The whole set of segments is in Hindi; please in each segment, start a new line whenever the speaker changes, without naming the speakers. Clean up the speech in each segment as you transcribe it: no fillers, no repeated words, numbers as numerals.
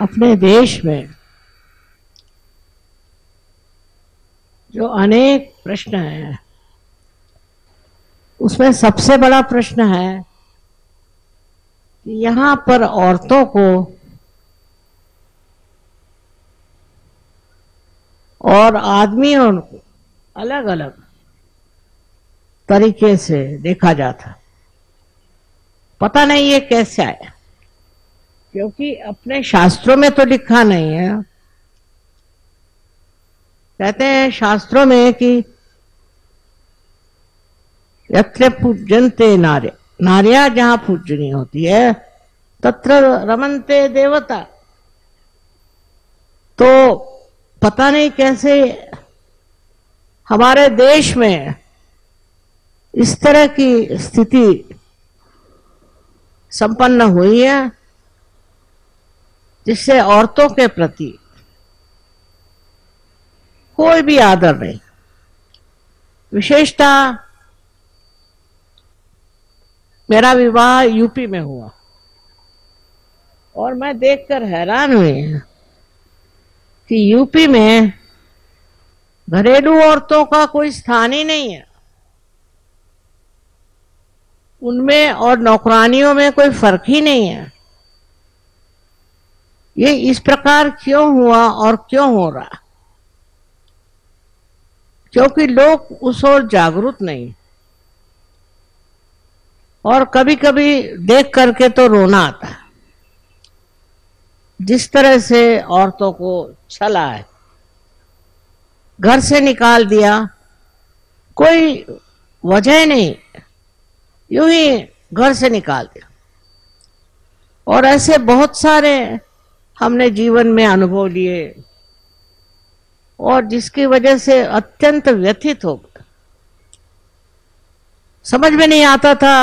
अपने देश में जो अनेक प्रश्न हैं, उसमें सबसे बड़ा प्रश्न है कि यहाँ पर औरतों को और आदमियों को अलग अलग तरीके से देखा जाता। पता नहीं ये कैसे आया, क्योंकि अपने शास्त्रों में तो लिखा नहीं है। कहते हैं शास्त्रों में कि यत्र पूज्यन्ते नार्य, नार्या जहां पूजनीय होती है तत्र रमन्ते देवता। तो पता नहीं कैसे हमारे देश में इस तरह की स्थिति संपन्न हुई है, जिससे औरतों के प्रति कोई भी आदर नहीं। विशेषतः मेरा विवाह यूपी में हुआ और मैं देखकर हैरान हुई कि यूपी में घरेलू औरतों का कोई स्थान ही नहीं है। उनमें और नौकरानियों में कोई फर्क ही नहीं है। ये इस प्रकार क्यों हुआ और क्यों हो रहा? क्योंकि लोग उस ओर जागरूक नहीं। और कभी कभी देख करके तो रोना आता है, जिस तरह से औरतों को छला है, घर से निकाल दिया, कोई वजह नहीं, यूं ही घर से निकाल दिया। और ऐसे बहुत सारे हमने जीवन में अनुभव लिए और जिसकी वजह से अत्यंत व्यथित हो गए। समझ में नहीं आता था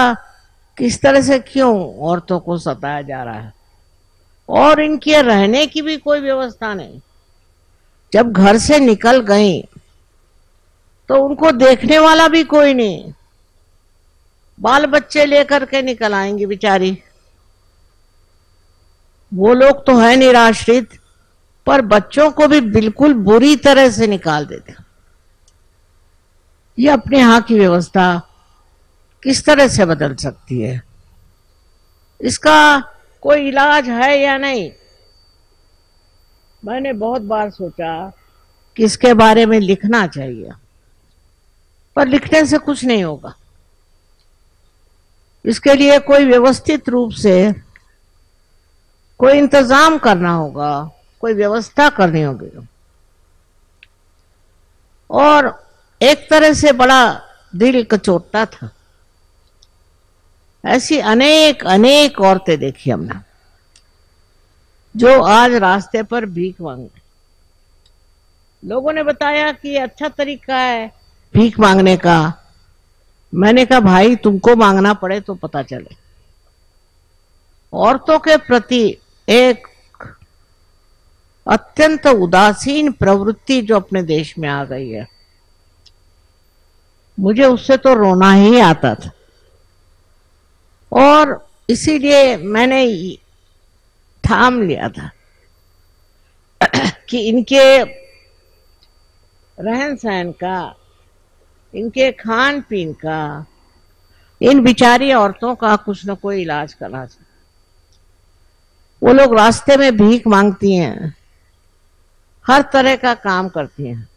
किस तरह से क्यों औरतों को सताया जा रहा है, और इनके रहने की भी कोई व्यवस्था नहीं। जब घर से निकल गई तो उनको देखने वाला भी कोई नहीं। बाल बच्चे लेकर के निकल आएंगी बेचारी। वो लोग तो है निराश्रित, पर बच्चों को भी बिल्कुल बुरी तरह से निकाल देते। ये अपने यहाँ की व्यवस्था किस तरह से बदल सकती है? इसका कोई इलाज है या नहीं? मैंने बहुत बार सोचा कि इसके बारे में लिखना चाहिए, पर लिखने से कुछ नहीं होगा। इसके लिए कोई व्यवस्थित रूप से कोई इंतजाम करना होगा, कोई व्यवस्था करनी होगी। और एक तरह से बड़ा दिल कचोटता था। ऐसी अनेक अनेक औरतें देखी हमने जो आज रास्ते पर भीख मांगे। लोगों ने बताया कि अच्छा तरीका है भीख मांगने का। मैंने कहा भाई तुमको मांगना पड़े तो पता चले। औरतों के प्रति एक अत्यंत उदासीन प्रवृत्ति जो अपने देश में आ गई है, मुझे उससे तो रोना ही आता था। और इसीलिए मैंने ठाम लिया था कि इनके रहन सहन का, इनके खान पीन का, इन बिचारी औरतों का कुछ न कोई इलाज करना चाहिए। वो लोग रास्ते में भीख मांगती हैं, हर तरह का काम करती हैं।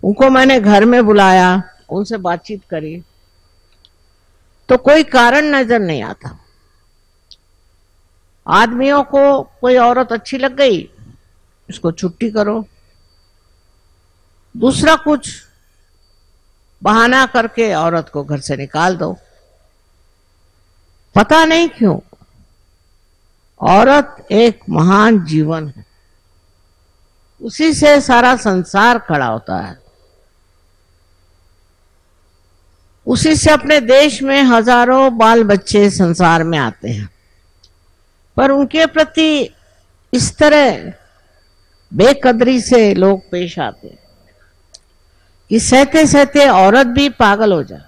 उनको मैंने घर में बुलाया, उनसे बातचीत करी, तो कोई कारण नजर नहीं आता। आदमियों को कोई औरत अच्छी लग गई, इसको छुट्टी करो, दूसरा कुछ बहाना करके औरत को घर से निकाल दो। पता नहीं क्यों औरत एक महान जीवन है, उसी से सारा संसार खड़ा होता है। उसी से अपने देश में हजारों बाल बच्चे संसार में आते हैं, पर उनके प्रति इस तरह बेकदरी से लोग पेश आते हैं कि सहते सहते औरत भी पागल हो जाए।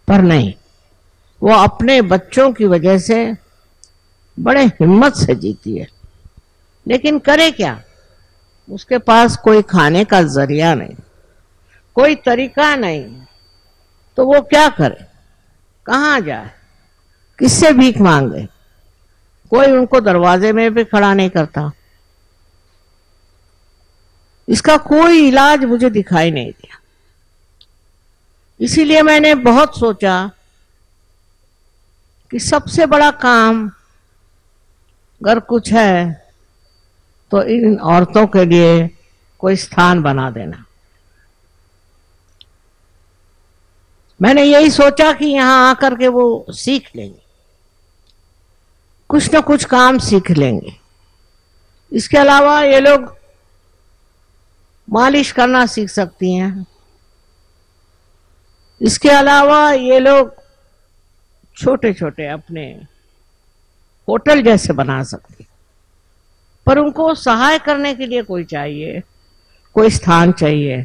पर नहीं, वो अपने बच्चों की वजह से बड़े हिम्मत से जीती है, लेकिन करे क्या? उसके पास कोई खाने का जरिया नहीं, कोई तरीका नहीं, तो वो क्या करे? कहाँ जाए? किससे भीख मांगे? कोई उनको दरवाजे में भी खड़ा नहीं करता। इसका कोई इलाज मुझे दिखाई नहीं दिया। इसीलिए मैंने बहुत सोचा कि सबसे बड़ा काम अगर कुछ है तो इन औरतों के लिए कोई स्थान बना देना। मैंने यही सोचा कि यहां आकर के वो सीख लेंगे, कुछ न कुछ काम सीख लेंगे। इसके अलावा ये लोग मालिश करना सीख सकती हैं। इसके अलावा ये लोग छोटे छोटे अपने होटल जैसे बना सकते, पर उनको सहाय करने के लिए कोई चाहिए, कोई स्थान चाहिए,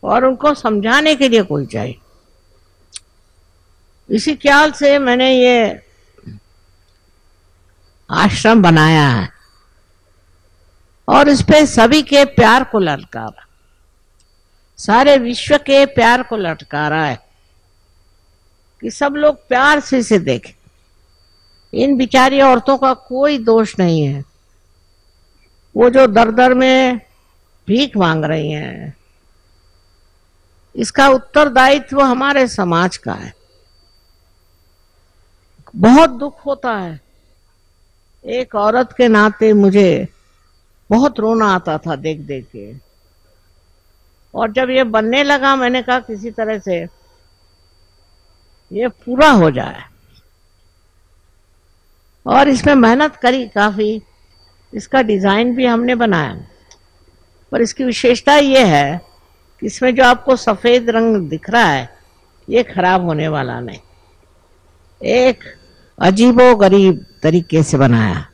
और उनको समझाने के लिए कोई चाहिए। इसी ख्याल से मैंने ये आश्रम बनाया है और इस पे सभी के प्यार को ललकारा, सारे विश्व के प्यार को ललकारा है कि सब लोग प्यार से इसे देखें। इन बिचारी औरतों का कोई दोष नहीं है। वो जो दर दर में भीख मांग रही हैं, इसका उत्तरदायित्व हमारे समाज का है। बहुत दुख होता है। एक औरत के नाते मुझे बहुत रोना आता था देख देख के, और जब ये बनने लगा मैंने कहा किसी तरह से ये पूरा हो जाए, और इसमें मेहनत करी काफी। इसका डिजाइन भी हमने बनाया, पर इसकी विशेषता ये है कि इसमें जो आपको सफेद रंग दिख रहा है ये खराब होने वाला नहीं। एक अजीबो गरीब तरीके से बनाया।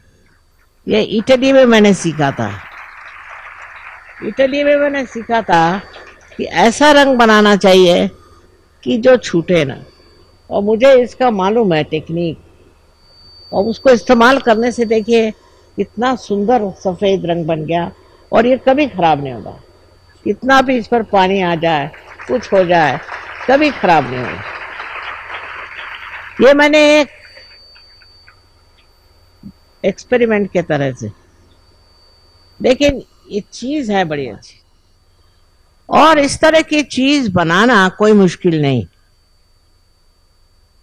ये इटली में मैंने सीखा था। इटली में मैंने सीखा था कि ऐसा रंग बनाना चाहिए कि जो छूटे ना, और मुझे इसका मालूम है टेक्निक, और उसको इस्तेमाल करने से देखिए कितना सुंदर सफेद रंग बन गया, और ये कभी खराब नहीं होगा। कितना भी इस पर पानी आ जाए, कुछ हो जाए, कभी खराब नहीं होगा। ये मैंने एक एक्सपेरिमेंट के तरह से, लेकिन ये चीज है बड़ी अच्छी, और इस तरह की चीज बनाना कोई मुश्किल नहीं।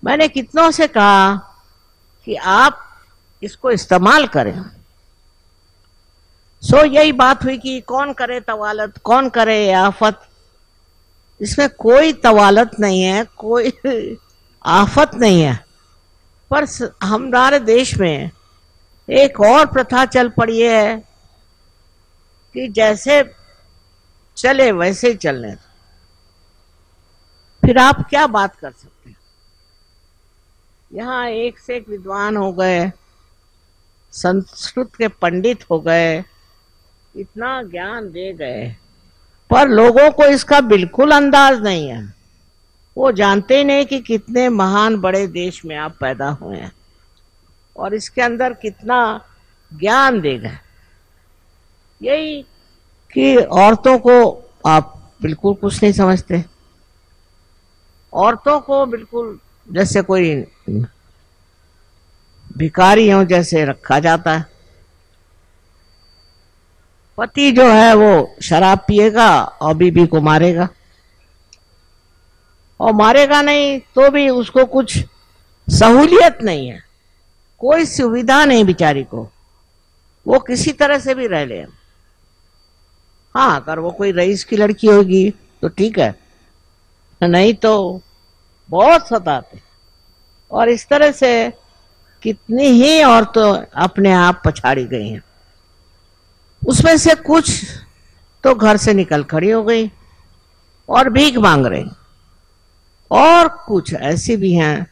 मैंने कितनों से कहा कि आप इसको इस्तेमाल करें। सो यही बात हुई कि कौन करे तवालत, कौन करे आफत। इसमें कोई तवालत नहीं है, कोई आफत नहीं है, पर हमारे देश में एक और प्रथा चल पड़ी है कि जैसे चले वैसे ही चलने। फिर आप क्या बात कर सकते हैं? यहाँ एक से एक विद्वान हो गए, संस्कृत के पंडित हो गए, इतना ज्ञान दे गए, पर लोगों को इसका बिल्कुल अंदाज नहीं है। वो जानते ही नहीं कि कितने महान बड़े देश में आप पैदा हुए हैं और इसके अंदर कितना ज्ञान दे गए। यही कि औरतों को आप बिल्कुल कुछ नहीं समझते, औरतों को बिल्कुल जैसे कोई भिखारी हो जैसे रखा जाता है। पति जो है वो शराब पिएगा और बीबी को मारेगा, और मारेगा नहीं तो भी उसको कुछ सहूलियत नहीं है, कोई सुविधा नहीं बेचारी को, वो किसी तरह से भी रह ले। हाँ, अगर वो कोई रईस की लड़की होगी तो ठीक है, नहीं तो बहुत सताते। और इस तरह से कितनी ही औरतें अपने आप पछाड़ी गई हैं। उसमें से कुछ तो घर से निकल खड़ी हो गई और भीख मांग रही, और कुछ ऐसी भी हैं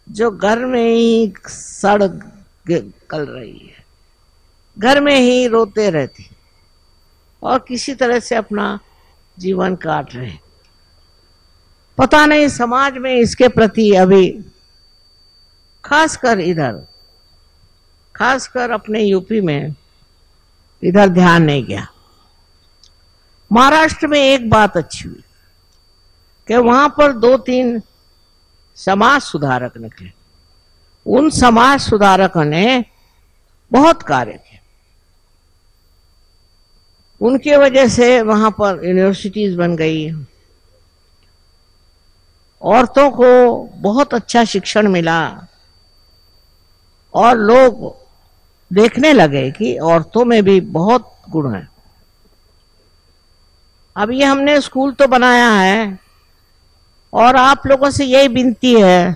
जो घर में ही सड़ गल रही है, घर में ही रोते रहती और किसी तरह से अपना जीवन काट रहे। पता नहीं समाज में इसके प्रति अभी खासकर इधर खासकर अपने यूपी में इधर ध्यान नहीं गया। महाराष्ट्र में एक बात अच्छी हुई कि वहां पर 2-3 समाज सुधारक निकले। उन समाज सुधारकों ने बहुत कार्य किया। उनके वजह से वहां पर यूनिवर्सिटीज बन गई, औरतों को बहुत अच्छा शिक्षण मिला और लोग देखने लगे कि औरतों में भी बहुत गुण है। अब ये हमने स्कूल तो बनाया है और आप लोगों से यही विनती है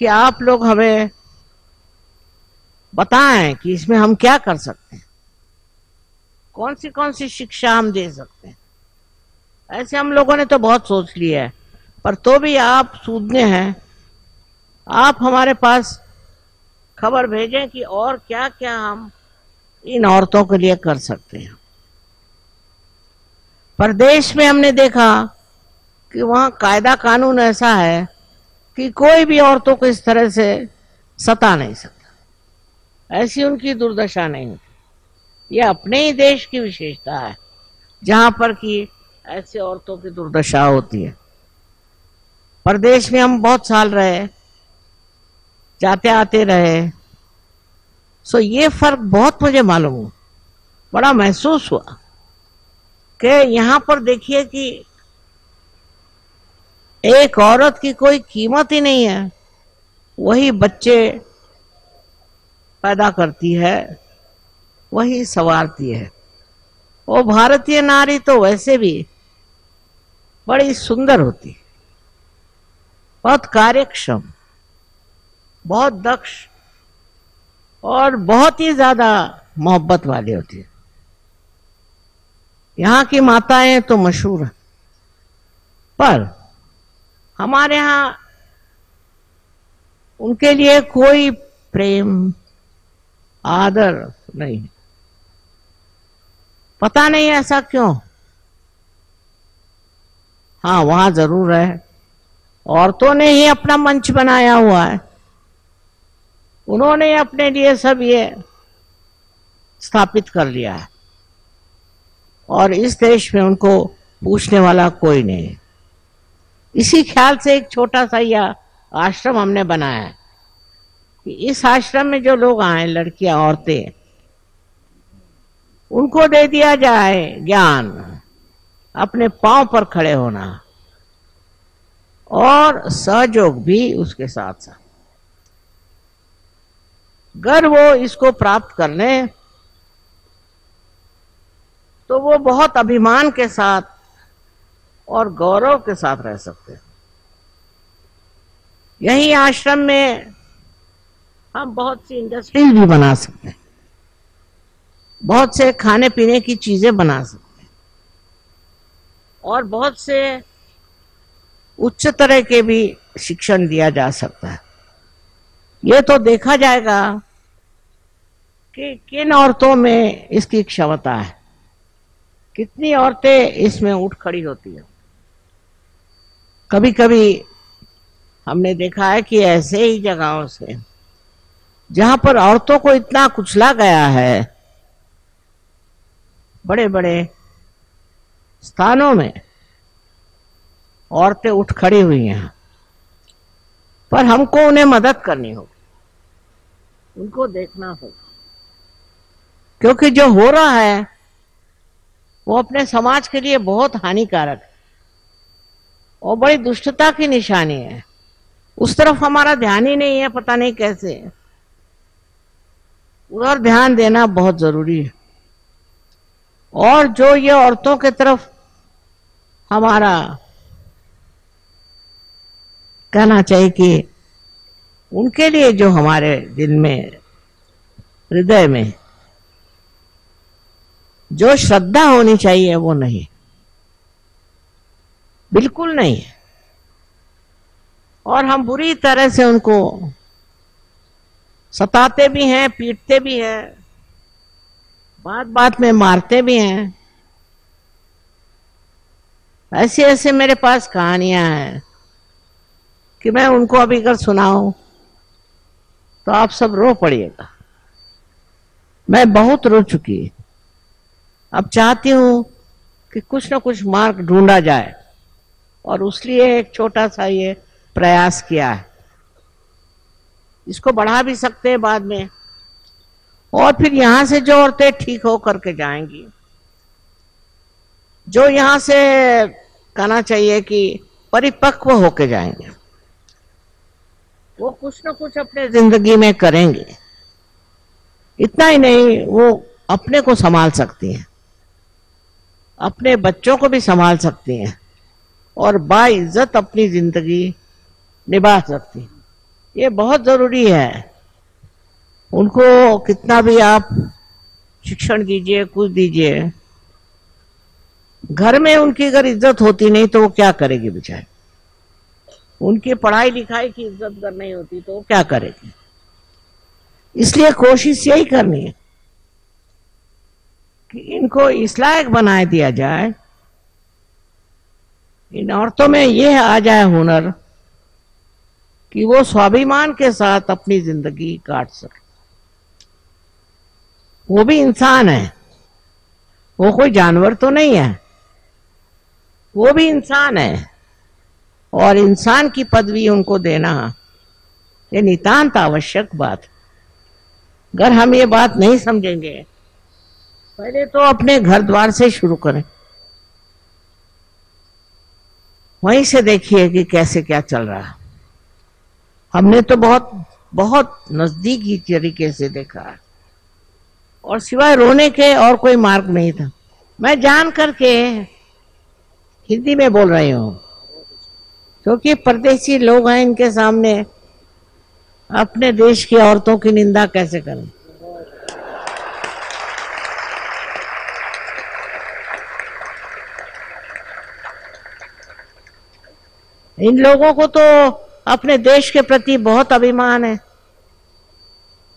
कि आप लोग हमें बताएं कि इसमें हम क्या कर सकते हैं, कौन सी शिक्षा हम दे सकते हैं। ऐसे हम लोगों ने तो बहुत सोच लिया है, पर तो भी आप सूझने हैं, आप हमारे पास खबर भेजें कि और क्या क्या हम इन औरतों के लिए कर सकते हैं। प्रदेश में हमने देखा कि वहां कायदा कानून ऐसा है कि कोई भी औरतों को इस तरह से सता नहीं सकता, ऐसी उनकी दुर्दशा नहीं होती। यह अपने ही देश की विशेषता है जहां पर कि ऐसे औरतों की दुर्दशा होती है। प्रदेश में हम बहुत साल रहे, जाते आते रहे, सो ये फर्क बहुत मुझे मालूम हुआ, बड़ा महसूस हुआ कि यहाँ पर देखिए कि एक औरत की कोई कीमत ही नहीं है। वही बच्चे पैदा करती है, वही संवारती है। वो भारतीय नारी तो वैसे भी बड़ी सुंदर होती है, बहुत कार्यक्षम, बहुत दक्ष और बहुत ही ज्यादा मोहब्बत वाली होती है। यहाँ की माताएं तो मशहूर हैं, पर हमारे यहाँ उनके लिए कोई प्रेम आदर नहीं। पता नहीं ऐसा क्यों। हाँ, वहां जरूर है, औरतों ने ही अपना मंच बनाया हुआ है, उन्होंने अपने लिए सब ये स्थापित कर लिया है और इस देश में उनको पूछने वाला कोई नहीं है। इसी ख्याल से एक छोटा सा यह आश्रम हमने बनाया है कि इस आश्रम में जो लोग आए, लड़कियां, औरतें, उनको दे दिया जाए ज्ञान, अपने पांव पर खड़े होना और सहयोग भी उसके साथ साथ। अगर वो इसको प्राप्त कर लें तो वो बहुत अभिमान के साथ और गौरव के साथ रह सकते हैं। यही आश्रम में हम बहुत सी इंडस्ट्रीज भी बना सकते हैं, बहुत से खाने पीने की चीजें बना सकते हैं और बहुत से उच्च तरह के भी शिक्षण दिया जा सकता है। ये तो देखा जाएगा कि किन औरतों में इसकी क्षमता है, कितनी औरतें इसमें उठ खड़ी होती है। कभी कभी हमने देखा है कि ऐसे ही जगहों से जहां पर औरतों को इतना कुचला गया है, बड़े बड़े स्थानों में औरतें उठ खड़ी हुई हैं, पर हमको उन्हें मदद करनी होगी, उनको देखना होगा, क्योंकि जो हो रहा है वो अपने समाज के लिए बहुत हानिकारक है और बड़ी दुष्टता की निशानी है। उस तरफ हमारा ध्यान ही नहीं है, पता नहीं कैसे। उधर ध्यान देना बहुत जरूरी है। और जो ये औरतों के तरफ हमारा कहना चाहिए कि उनके लिए जो हमारे दिल में, हृदय में जो श्रद्धा होनी चाहिए वो नहीं, बिल्कुल नहीं है। और हम बुरी तरह से उनको सताते भी हैं, पीटते भी हैं, बात बात में मारते भी हैं। ऐसे ऐसे मेरे पास कहानियां हैं कि मैं उनको अभी अगर सुनाऊं तो आप सब रो पड़िएगा। मैं बहुत रो चुकी। अब चाहती हूं कि कुछ ना कुछ मार्ग ढूंढा जाए, और उसलिए एक छोटा सा ये प्रयास किया है। इसको बढ़ा भी सकते हैं बाद में, और फिर यहां से जो औरतें ठीक हो करके जाएंगी, जो यहां से कहना चाहिए कि परिपक्व होके जाएंगे, वो कुछ ना कुछ अपने जिंदगी में करेंगे। इतना ही नहीं, वो अपने को संभाल सकती हैं, अपने बच्चों को भी संभाल सकती हैं, और बाइज्जत अपनी जिंदगी निभा सकती हैं। ये बहुत जरूरी है। उनको कितना भी आप शिक्षण दीजिए, कुछ दीजिए, घर में उनकी अगर इज्जत होती नहीं तो वो क्या करेगी बेचारी। उनकी पढ़ाई लिखाई की इज्जत अगर नहीं होती तो वो क्या करेगी। इसलिए कोशिश यही करनी है कि इनको इस लायक बना दिया जाए, इन औरतों में यह आ जाए हुनर कि वो स्वाभिमान के साथ अपनी जिंदगी काट सके। वो भी इंसान है, वो कोई जानवर तो नहीं है, वो भी इंसान है, और इंसान की पदवी उनको देना ये नितांत आवश्यक बात। अगर हम ये बात नहीं समझेंगे, पहले तो अपने घर द्वार से शुरू करें, वहीं से देखिए कि कैसे क्या चल रहा है। हमने तो बहुत बहुत नजदीकी तरीके से देखा है, और सिवाय रोने के और कोई मार्ग नहीं था। मैं जान करके हिंदी में बोल रही हूं, क्योंकि परदेसी लोग हैं, इनके सामने अपने देश की औरतों की निंदा कैसे करें। इन लोगों को तो अपने देश के प्रति बहुत अभिमान है।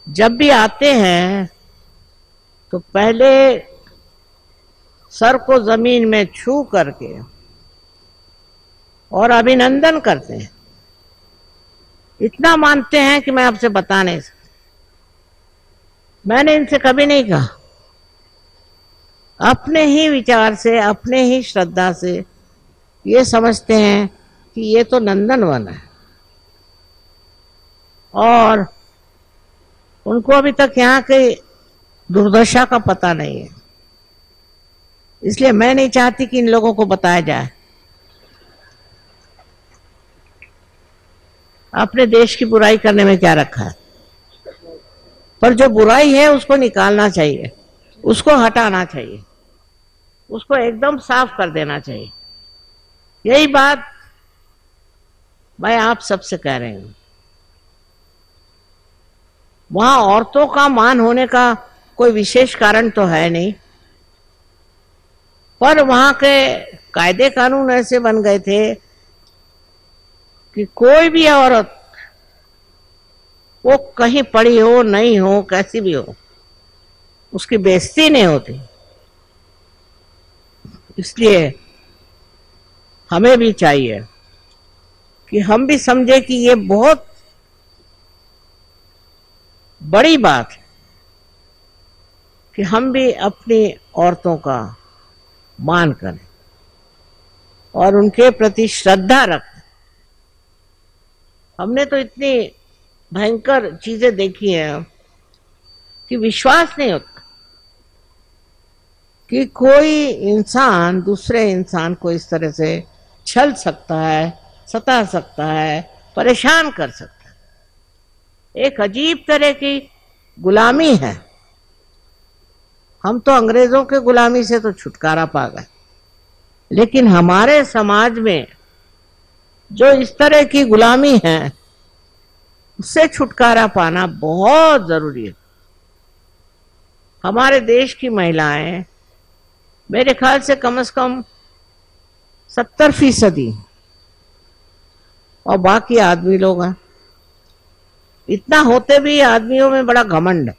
जब भी आते हैं तो पहले सर को जमीन में छू करके और अभिनंदन करते हैं। इतना मानते हैं कि मैं आपसे बता नहीं सकता। मैंने इनसे कभी नहीं कहा, अपने ही विचार से, अपने ही श्रद्धा से ये समझते हैं कि ये तो नंदनवन है, और उनको अभी तक यहाँ की दुर्दशा का पता नहीं है। इसलिए मैं नहीं चाहती कि इन लोगों को बताया जाए। अपने देश की बुराई करने में क्या रखा है, पर जो बुराई है उसको निकालना चाहिए, उसको हटाना चाहिए, उसको एकदम साफ कर देना चाहिए। यही बात मैं आप सबसे कह रही हूं। वहां औरतों का मान होने का कोई विशेष कारण तो है नहीं, पर वहां के कायदे कानून ऐसे बन गए थे कि कोई भी औरत, वो कहीं पड़ी हो नहीं हो, कैसी भी हो, उसकी बेइज्जती नहीं होती। इसलिए हमें भी चाहिए कि हम भी समझे कि ये बहुत बड़ी बात है कि हम भी अपनी औरतों का मान करें और उनके प्रति श्रद्धा रखें। हमने तो इतनी भयंकर चीजें देखी हैं कि विश्वास नहीं होता कि कोई इंसान दूसरे इंसान को इस तरह से छल सकता है, सता सकता है, परेशान कर सकता है। एक अजीब तरह की गुलामी है। हम तो अंग्रेजों के गुलामी से तो छुटकारा पा गए, लेकिन हमारे समाज में जो इस तरह की गुलामी है, उससे छुटकारा पाना बहुत जरूरी है। हमारे देश की महिलाएं मेरे ख्याल से कम 70%, और बाकी आदमी लोग हैं। इतना होते भी आदमियों में बड़ा घमंड है,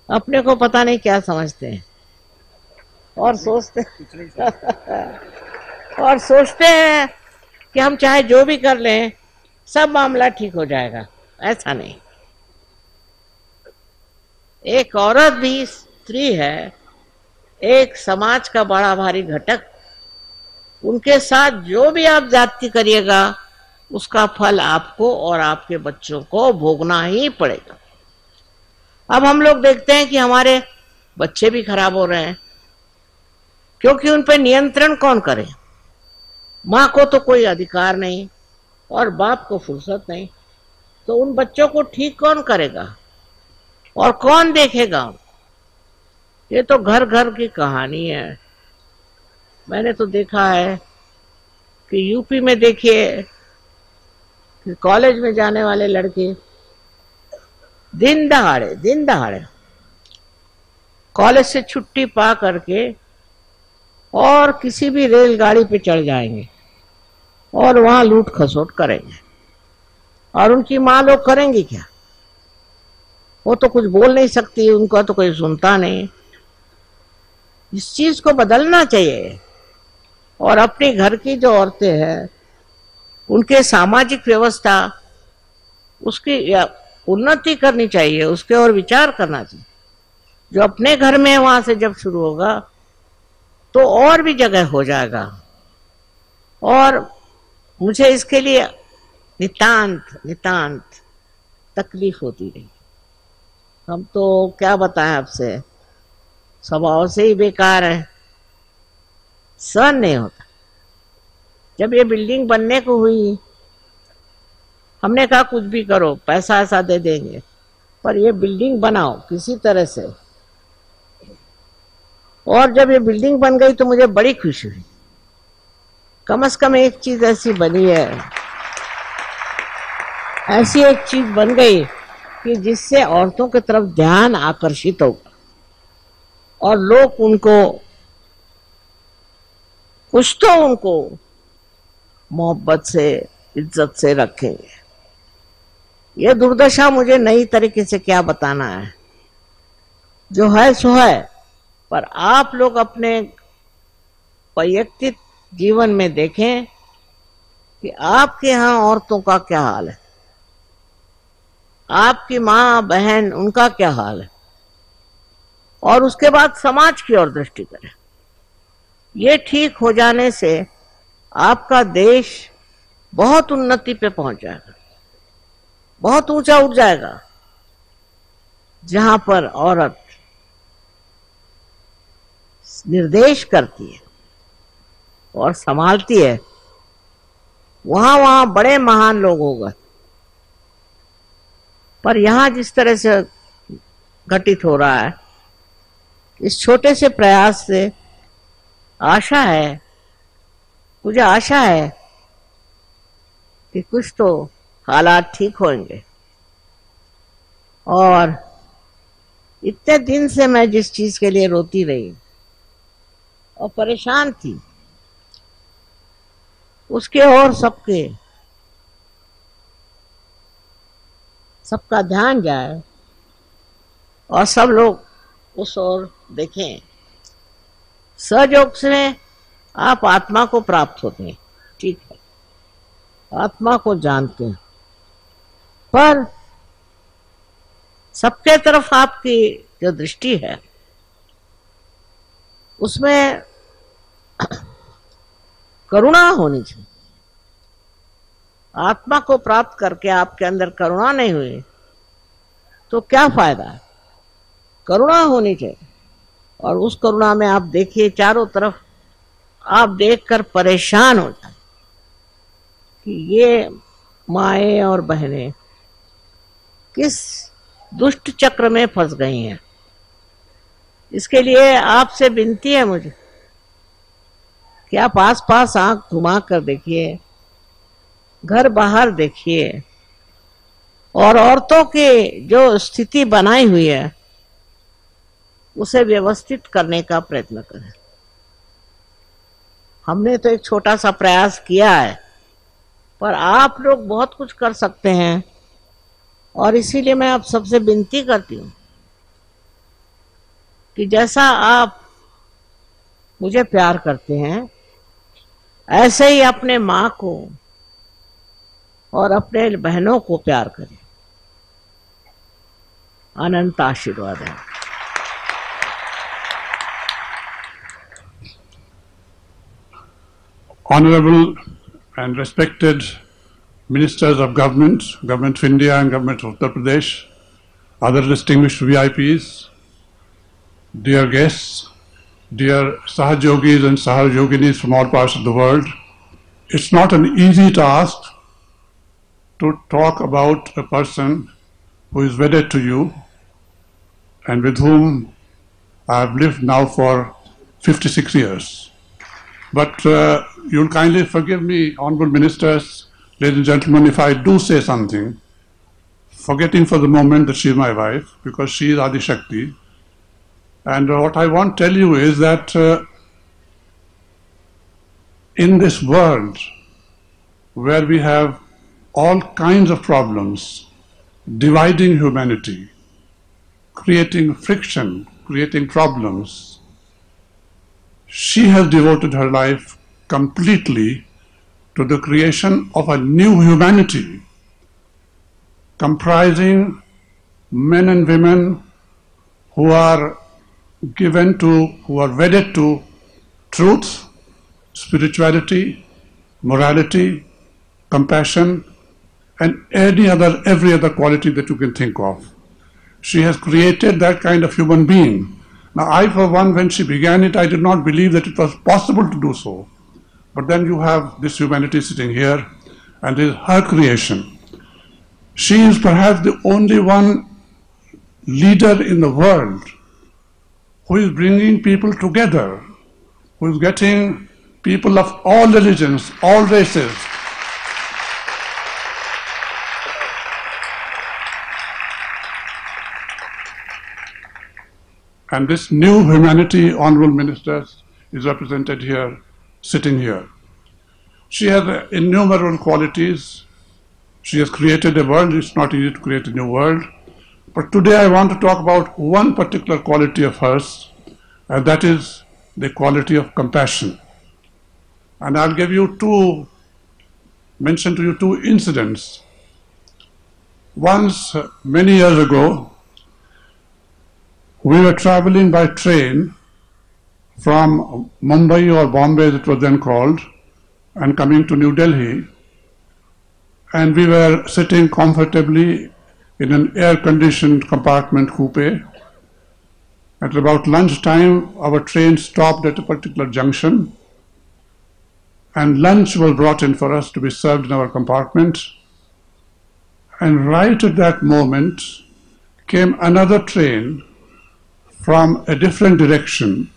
अपने को पता नहीं क्या समझते हैं, और सोचते हैं कि हम चाहे जो भी कर लें सब मामला ठीक हो जाएगा। ऐसा नहीं, एक औरत भी स्त्री है, एक समाज का बड़ा भारी घटक। उनके साथ जो भी आप जाति करिएगा उसका फल आपको और आपके बच्चों को भोगना ही पड़ेगा। अब हम लोग देखते हैं कि हमारे बच्चे भी खराब हो रहे हैं, क्योंकि उन पर नियंत्रण कौन करे? माँ को तो कोई अधिकार नहीं और बाप को फुर्सत नहीं, तो उन बच्चों को ठीक कौन करेगा और कौन देखेगा? ये तो घर घर की कहानी है। मैंने तो देखा है कि यूपी में देखिए कि कॉलेज में जाने वाले लड़के दिन दहाड़े कॉलेज से छुट्टी पा करके और किसी भी रेलगाड़ी पे चढ़ जाएंगे और वहां लूट खसोट करेंगे। और उनकी माँ लोग करेंगी क्या? वो तो कुछ बोल नहीं सकती, उनका तो कोई सुनता नहीं। इस चीज को बदलना चाहिए। और अपने घर की जो औरतें हैं उनके सामाजिक व्यवस्था उसकी उन्नति करनी चाहिए, उसके और विचार करना चाहिए। जो अपने घर में है वहां से जब शुरू होगा तो और भी जगह हो जाएगा। और मुझे इसके लिए नितांत नितांत तकलीफ होती रही। हम तो क्या बताएं आपसे, स्वभाव से ही बेकार है, सहन नहीं होता। जब ये बिल्डिंग बनने को हुई हमने कहा कुछ भी करो, पैसा ऐसा दे देंगे, पर ये बिल्डिंग बनाओ किसी तरह से। और जब ये बिल्डिंग बन गई तो मुझे बड़ी खुशी हुई। कम से कम एक चीज ऐसी बनी है, ऐसी एक चीज बन गई कि जिससे औरतों की तरफ ध्यान आकर्षित होगा और लोग उनको कुछ तो उनको मोहब्बत से इज्जत से रखेंगे। ये दुर्दशा मुझे नई तरीके से क्या बताना है, जो है सो है। पर आप लोग अपने वैयक्तिक जीवन में देखें कि आपके यहाँ औरतों का क्या हाल है, आपकी माँ बहन उनका क्या हाल है, और उसके बाद समाज की ओर दृष्टि करें। ये ठीक हो जाने से आपका देश बहुत उन्नति पे पहुंच जाएगा, बहुत ऊंचा उठ जाएगा। जहां पर औरत निर्देश करती है और संभालती है वहां वहां बड़े महान लोग होंगे। पर यहां जिस तरह से घटित हो रहा है, इस छोटे से प्रयास से आशा है, मुझे आशा है कि कुछ तो हालात ठीक होंगे। और इतने दिन से मैं जिस चीज के लिए रोती रही और परेशान थी, उसके और सबका ध्यान जाए और सब लोग उस ओर देखें। सहयोग से आप आत्मा को प्राप्त होते हैं, ठीक है, आत्मा को जानते हैं, पर सबके तरफ आपकी जो दृष्टि है उसमें करुणा होनी चाहिए। आत्मा को प्राप्त करके आपके अंदर करुणा नहीं हुई तो क्या फायदा है? करुणा होनी चाहिए। और उस करुणा में आप देखिए चारों तरफ, आप देखकर परेशान हो जाए कि ये माएँ और बहनें किस दुष्ट चक्र में फंस गई हैं। इसके लिए आपसे विनती है मुझे कि आप आस पास आंख घुमा कर देखिए, घर बाहर देखिए और औरतों की जो स्थिति बनाई हुई है उसे व्यवस्थित करने का प्रयत्न करें। हमने तो एक छोटा सा प्रयास किया है, पर आप लोग बहुत कुछ कर सकते हैं। और इसीलिए मैं आप सबसे विनती करती हूँ कि जैसा आप मुझे प्यार करते हैं ऐसे ही अपने माँ को और अपने बहनों को प्यार करें। अनंत आशीर्वाद है।
Honorable and respected ministers of government, Government of India and Government of Uttar Pradesh, other distinguished VIPs, dear guests, dear Sahajogis and Sahajoginis from all parts of the world, it's not an easy task to talk about a person who is wedded to you and with whom I have lived now for 56 years. But you'll kindly forgive me, honorable ministers, ladies and gentlemen, if I do say something, forgetting for the moment that she is my wife, because she is Adi Shakti. And what I want to tell you is that in this world where we have all kinds of problems, dividing humanity, creating friction, creating problems, she has devoted her life completely to the creation of a new humanity, comprising men and women who are who are wedded to truth, spirituality, morality, compassion, and every other quality that you can think of. She has created that kind of human being. Now, I, for one, when she began it, I did not believe that it was possible to do so. But then you have this humanity sitting here, and it is her creation. She is perhaps the only one leader in the world who is bringing people together, who is getting people of all religions, all races, and this new humanity, honorable ministers, is represented here, sitting here. She has innumerable qualities. She has created a world. It's not easy to create a new world. But today I want to talk about one particular quality of hers, and that is the quality of compassion. And I'll mention to you two incidents. Once, many years ago, we were traveling by train from Mumbai or Bombay, as it was then called, and coming to New Delhi. And we were sitting comfortably in an air-conditioned compartment coupe. At about lunchtime, our train stopped at a particular junction, and lunch was brought in for us to be served in our compartment. And right at that moment came another train from a different direction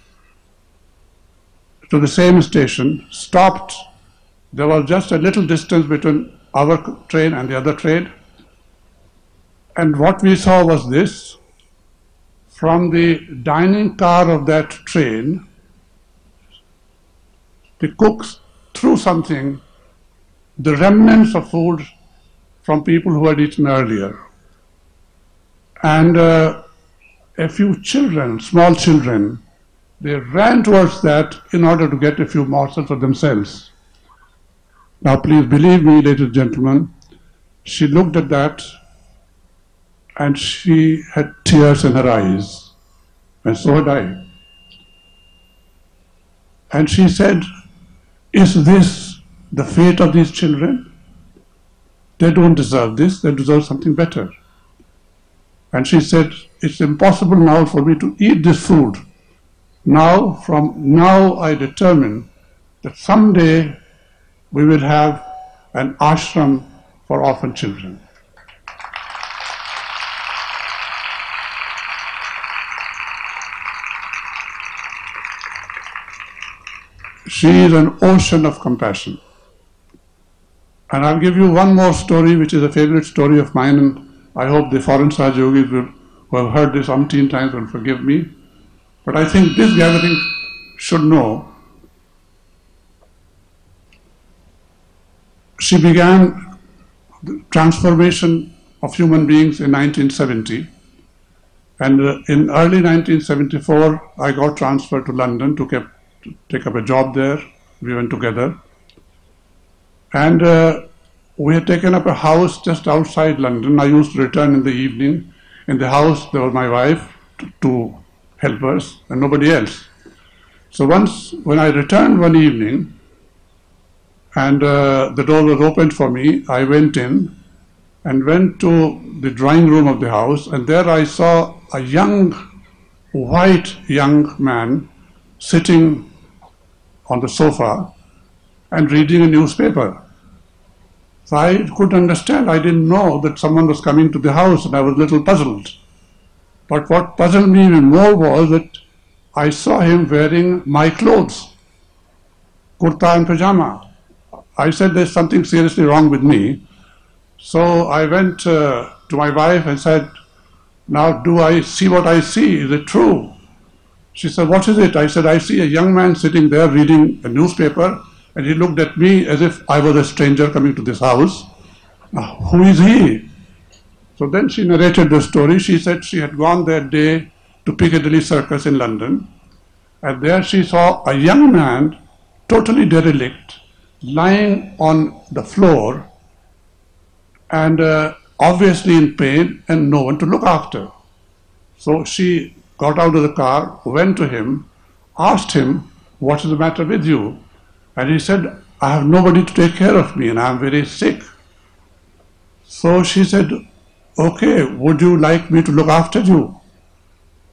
to the same station, stopped. There was just a little distance between our train and the other train. And what we saw was this: from the dining car of that train, the cooks threw something, the remnants of food from people who had eaten earlier. And a few children, small children, they ran towards that in order to get a few morsels for themselves. Now please believe me, ladies and gentlemen, she looked at that and she had tears in her eyes, and so had I. And she said, "Is this the fate of these children? They don't deserve this, they deserve something better." And she said, "It's impossible now for me to eat this food. From now I determine that someday we will have an ashram for orphan children." She is an ocean of compassion. And I'll give you one more story, which is a favorite story of mine, and I hope the foreign Sahajogis who have heard this umpteen times will forgive me. But I think this gathering should know. She began the transformation of human beings in 1970. And in early 1974, I got transferred to London to take up a job there. We went together. And we had taken up a house just outside London. I used to return in the evening. In the house, there was my wife, two helpers, and nobody else. So once, when I returned one evening, and the door was opened for me, I went in and went to the drawing room of the house, and there I saw a white young man sitting on the sofa and reading a newspaper. So I couldn't understand. I didn't know that someone was coming to the house, and I was a little puzzled. But what puzzled me even more was that I saw him wearing my clothes, kurta and pajama. I said there's something seriously wrong with me. So I went to my wife and said, now do I see what I see? Is it true? She said, what is it? I said, I see a young man sitting there reading a newspaper, and he looked at me as if I was a stranger coming to this house. Who is he? So then she narrated the story. She said she had gone that day to Piccadilly Circus in London, and there she saw a young man, totally derelict, lying on the floor and obviously in pain and no one to look after. So she got out of the car, went to him, asked him, what is the matter with you? And he said, I have nobody to take care of me and I am very sick. So she said, okay, would you like me to look after you?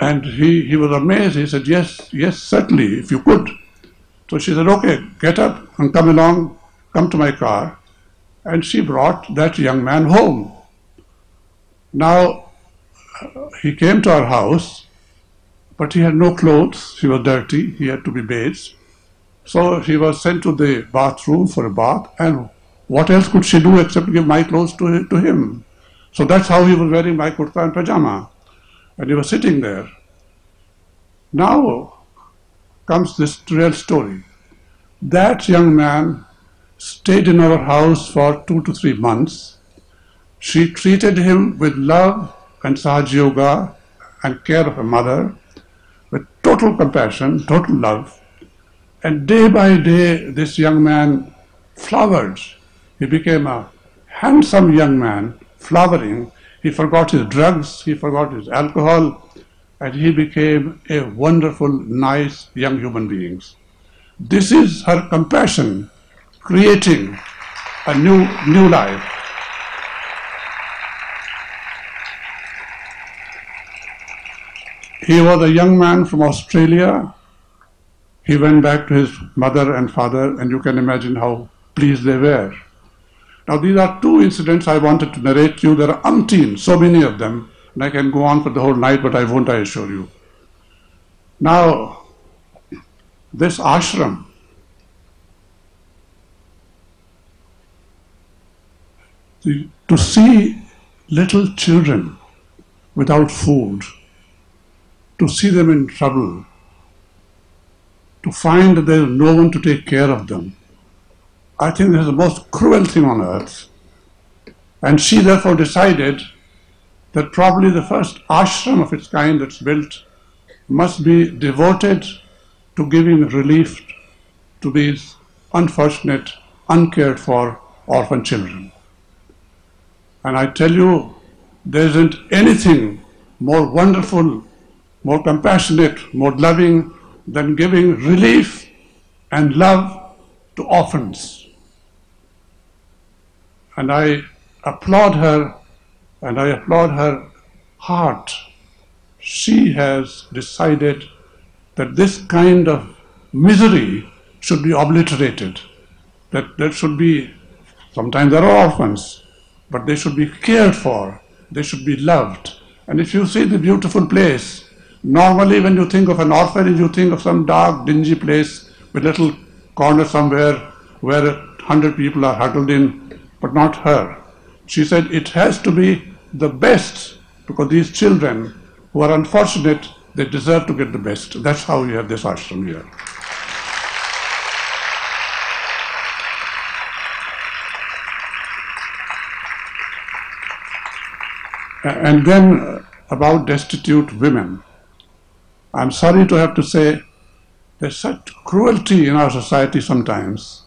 And he was amazed. He said, yes, certainly, if you could. So she said, okay, get up and come along, come to my car. And she brought that young man home. Now, he came to our house, but he had no clothes. He was dirty. He had to be bathed. So he was sent to the bathroom for a bath. And what else could she do except give my clothes to him? So that's how he was wearing my kurta and pajama. And he was sitting there. Now comes this real story. That young man stayed in our house for 2 to 3 months. She treated him with love and Sahaja yoga and care of a mother, with total compassion, total love. And day by day, this young man flowered. He became a handsome young man, flowering. He forgot his drugs, he forgot his alcohol, and he became a wonderful, nice young human being. This is her compassion, creating a new life. He was a young man from Australia. He went back to his mother and father, and you can imagine how pleased they were. Now, these are two incidents I wanted to narrate to you. There are umpteen, so many of them, and I can go on for the whole night, but I won't, I assure you. Now, this ashram, to see little children without food, to see them in trouble, to find that there is no one to take care of them, I think this is the most cruel thing on earth. And she therefore decided that probably the first ashram of its kind that's built must be devoted to giving relief to these unfortunate, uncared for orphan children. And I tell you, there isn't anything more wonderful, more compassionate, more loving than giving relief and love to orphans. And I applaud her, and I applaud her heart. She has decided that this kind of misery should be obliterated, that there should be, sometimes there are orphans, but they should be cared for, they should be loved. And if you see the beautiful place, normally when you think of an orphanage, you think of some dark, dingy place with a little corner somewhere where 100 people are huddled in, but not her. She said it has to be the best, because these children who are unfortunate, they deserve to get the best. That's how we have this ashram here. And then about destitute women. I'm sorry to have to say there's such cruelty in our society sometimes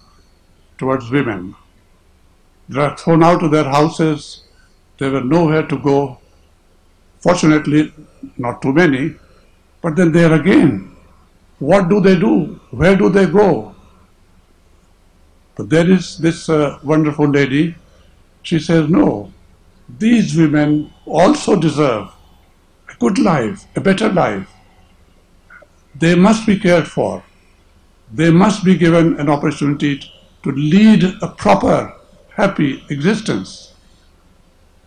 towards women. They are thrown out of their houses, they were nowhere to go. Fortunately, not too many. But then there again, what do they do? Where do they go? But there is this wonderful lady. She says, no, these women also deserve a good life, a better life. They must be cared for. They must be given an opportunity to lead a proper, happy existence.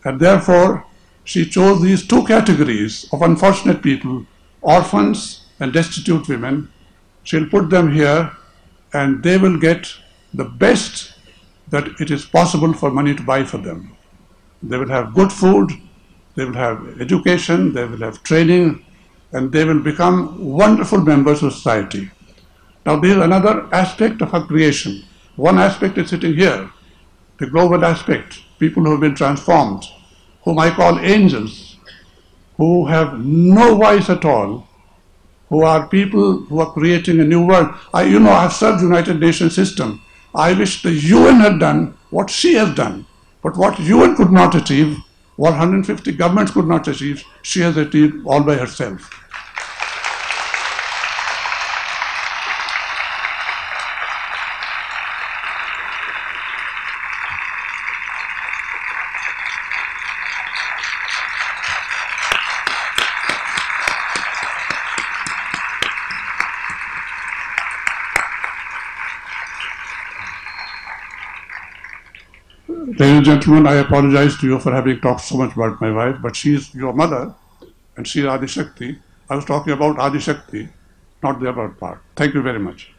And therefore, she chose these two categories of unfortunate people, orphans and destitute women. She'll put them here and they will get the best that it is possible for money to buy for them. They will have good food, they will have education, they will have training, and they will become wonderful members of society. Now, there is another aspect of her creation. One aspect is sitting here, the global aspect, people who have been transformed, whom I call angels, who have no voice at all, who are people who are creating a new world. I have served the United Nations system. I wish the UN had done what she has done. But what UN could not achieve, what 150 governments could not achieve, she has achieved all by herself. Ladies and gentlemen, I apologize to you for having talked so much about my wife, but she is your mother and she is Adi Shakti. I was talking about Adi Shakti, not the other part. Thank you very much.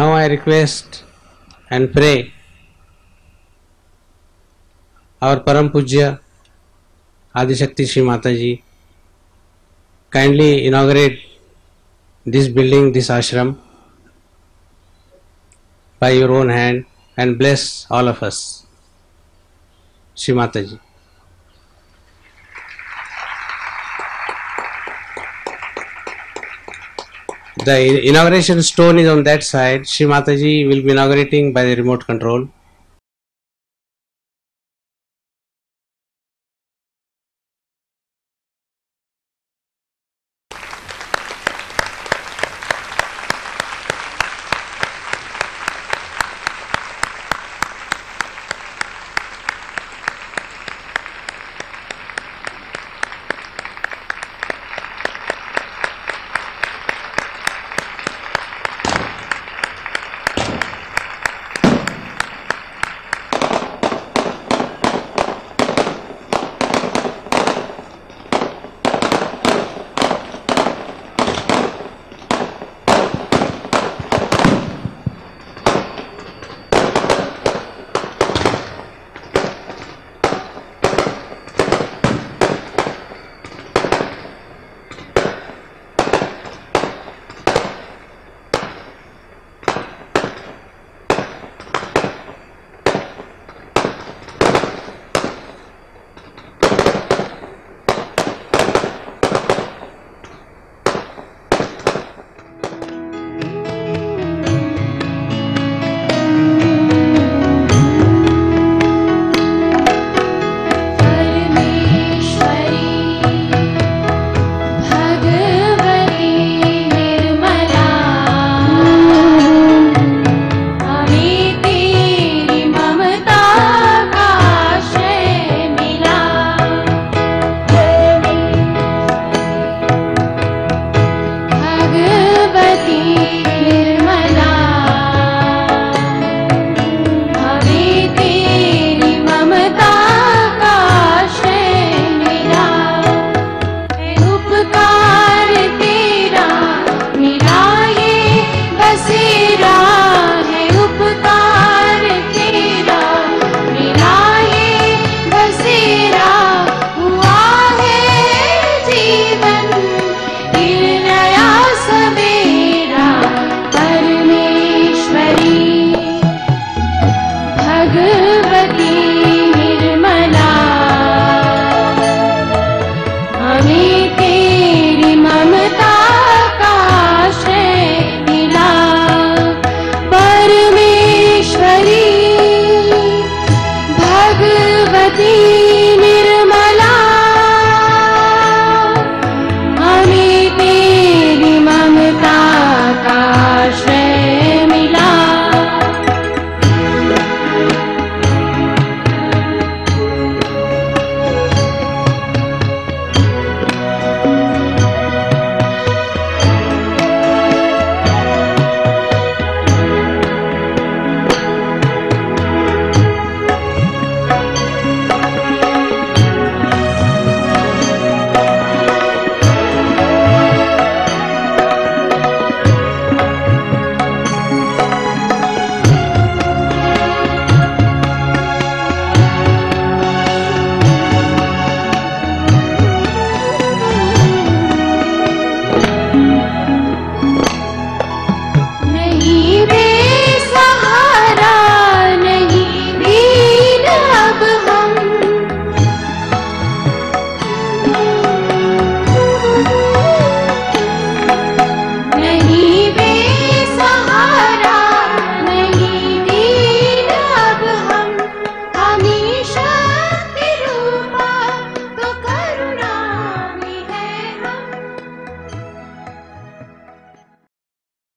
Now I request and pray our Param Pujya Adi Shakti Shri Mataji kindly inaugurate this building, this ashram by your own hand and bless all of us. Shri Mataji. The inauguration stone is on that side. Shri Mataji will be inaugurating by the remote control.